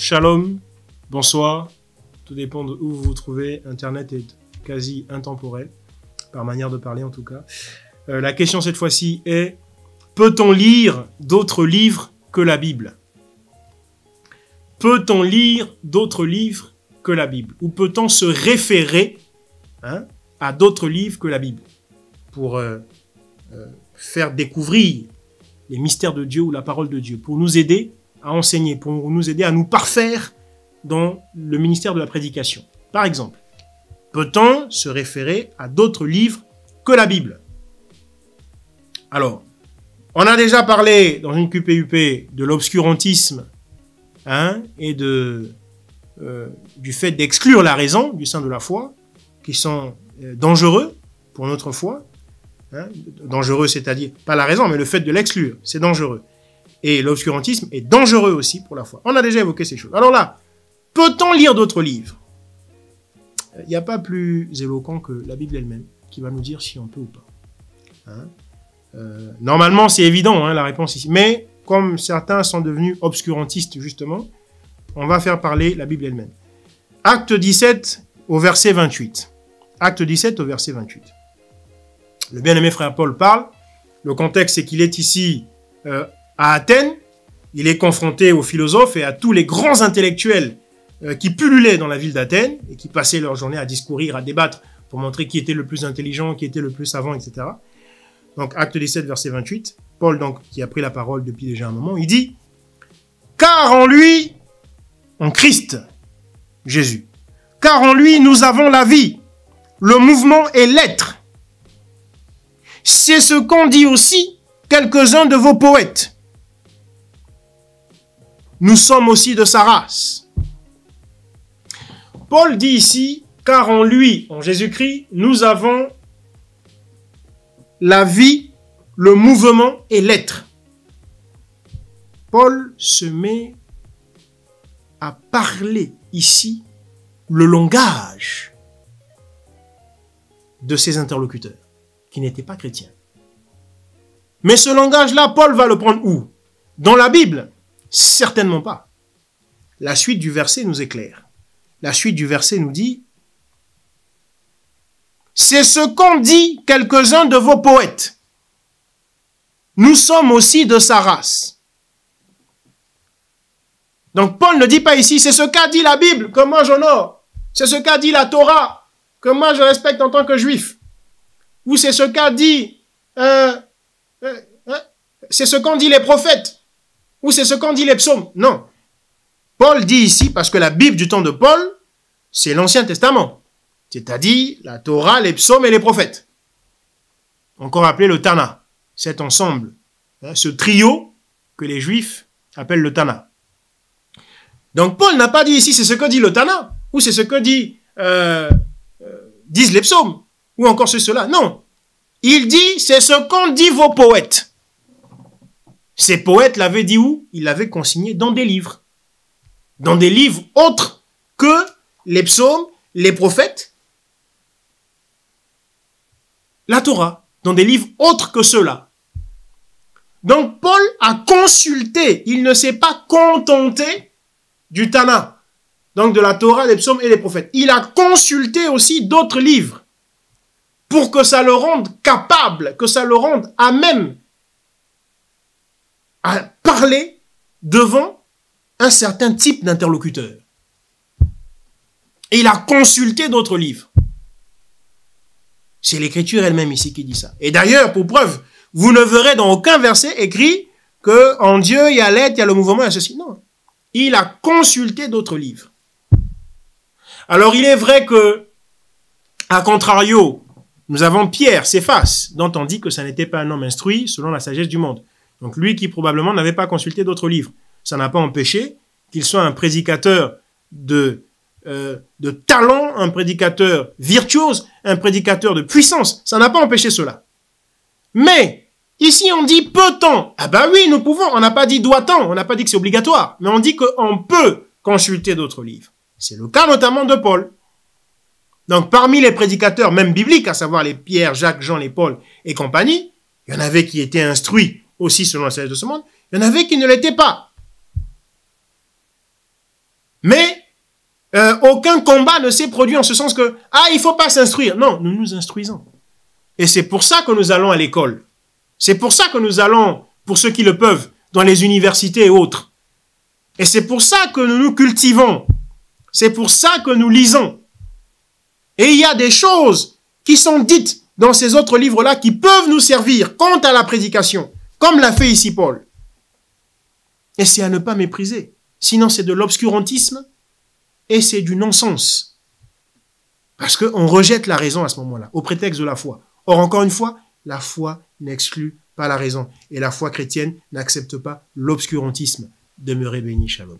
Shalom, bonsoir, tout dépend de où vous vous trouvez, Internet est quasi intemporel, par manière de parler en tout cas. La question cette fois-ci est, peut-on lire d'autres livres que la Bible? Peut-on lire d'autres livres que la Bible? Ou peut-on se référer à d'autres livres que la Bible pour faire découvrir les mystères de Dieu ou la parole de Dieu, pour nous aider à enseigner, pour nous aider à nous parfaire dans le ministère de la prédication. Par exemple, peut-on se référer à d'autres livres que la Bible? Alors, on a déjà parlé dans une QPUP de l'obscurantisme et du fait d'exclure la raison du sein de la foi, qui sont dangereux pour notre foi. Dangereux, c'est-à-dire pas la raison, mais le fait de l'exclure, c'est dangereux. Et l'obscurantisme est dangereux aussi pour la foi. On a déjà évoqué ces choses. Alors là, peut-on lire d'autres livres? Il n'y a pas plus éloquent que la Bible elle-même qui va nous dire si on peut ou pas. Normalement, c'est évident, la réponse ici. Mais comme certains sont devenus obscurantistes, justement, on va faire parler la Bible elle-même. Acte 17 au verset 28. Acte 17 au verset 28. Le bien-aimé frère Paul parle. Le contexte, c'est qu'il est ici à Athènes. Il est confronté aux philosophes et à tous les grands intellectuels qui pullulaient dans la ville d'Athènes et qui passaient leur journée à discourir, à débattre pour montrer qui était le plus intelligent, qui était le plus savant, etc. Donc, acte 17, verset 28. Paul, donc, qui a pris la parole depuis déjà un moment, il dit « Car en lui, en Christ, Jésus, car en lui, nous avons la vie, le mouvement et l'être. C'est ce qu'ont dit aussi quelques-uns de vos poètes. Nous sommes aussi de sa race. » Paul dit ici, car en lui, en Jésus-Christ, nous avons la vie, le mouvement et l'être. Paul se met à parler ici le langage de ses interlocuteurs, qui n'étaient pas chrétiens. Mais ce langage-là, Paul va le prendre où? Dans la Bible? Certainement pas. La suite du verset nous éclaire. La suite du verset nous dit « C'est ce qu'ont dit quelques-uns de vos poètes. Nous sommes aussi de sa race. » Donc Paul ne dit pas ici « C'est ce qu'a dit la Bible, que moi j'honore. C'est ce qu'a dit la Torah, que moi je respecte en tant que juif. » Ou c'est ce qu'a dit, c'est ce qu'ont dit les prophètes, ou c'est ce qu'ont dit les psaumes. Non. Paul dit ici, parce que la Bible du temps de Paul, c'est l'Ancien Testament, c'est-à-dire la Torah, les psaumes et les prophètes. Encore appelé le Tana, cet ensemble, ce trio que les Juifs appellent le Tana. Donc Paul n'a pas dit ici, c'est ce que dit le Tana, ou c'est ce que disent les psaumes, ou encore cela. Non. Il dit, c'est ce qu'ont dit vos poètes. Ces poètes l'avaient dit où? Ils l'avaient consigné dans des livres. Dans des livres autres que les psaumes, les prophètes, la Torah. Dans des livres autres que ceux-là. Donc Paul a consulté. Il ne s'est pas contenté du Tana. Donc de la Torah, des psaumes et des prophètes. Il a consulté aussi d'autres livres. Pour que ça le rende capable, que ça le rende à même à parler devant un certain type d'interlocuteur. Et il a consulté d'autres livres. C'est l'Écriture elle-même ici qui dit ça. Et d'ailleurs, pour preuve, vous ne verrez dans aucun verset écrit que en Dieu, il y a l'être, il y a le mouvement, il y a ceci. Non. Il a consulté d'autres livres. Alors, il est vrai que, à contrario, nous avons Pierre, Céphas, dont on dit que ça n'était pas un homme instruit selon la sagesse du monde. Donc lui qui probablement n'avait pas consulté d'autres livres. Ça n'a pas empêché qu'il soit un prédicateur de talent, un prédicateur virtuose, un prédicateur de puissance. Ça n'a pas empêché cela. Mais ici on dit peut-on. Ah bah oui, nous pouvons. On n'a pas dit doit-on, on n'a pas dit que c'est obligatoire. Mais on dit qu'on peut consulter d'autres livres. C'est le cas notamment de Paul. Donc, parmi les prédicateurs, même bibliques, à savoir les Pierre, Jacques, Jean, les Paul et compagnie, il y en avait qui étaient instruits aussi selon la sagesse de ce monde, il y en avait qui ne l'étaient pas. Mais aucun combat ne s'est produit en ce sens que, ah, il faut pas s'instruire. Non, nous nous instruisons. Et c'est pour ça que nous allons à l'école. C'est pour ça que nous allons, pour ceux qui le peuvent, dans les universités et autres. Et c'est pour ça que nous nous cultivons. C'est pour ça que nous lisons. Et il y a des choses qui sont dites dans ces autres livres-là qui peuvent nous servir quant à la prédication, comme l'a fait ici Paul. Et c'est à ne pas mépriser. Sinon, c'est de l'obscurantisme et c'est du non-sens. Parce qu'on rejette la raison à ce moment-là, au prétexte de la foi. Or, encore une fois, la foi n'exclut pas la raison. Et la foi chrétienne n'accepte pas l'obscurantisme. Demeurez bénis, shalom.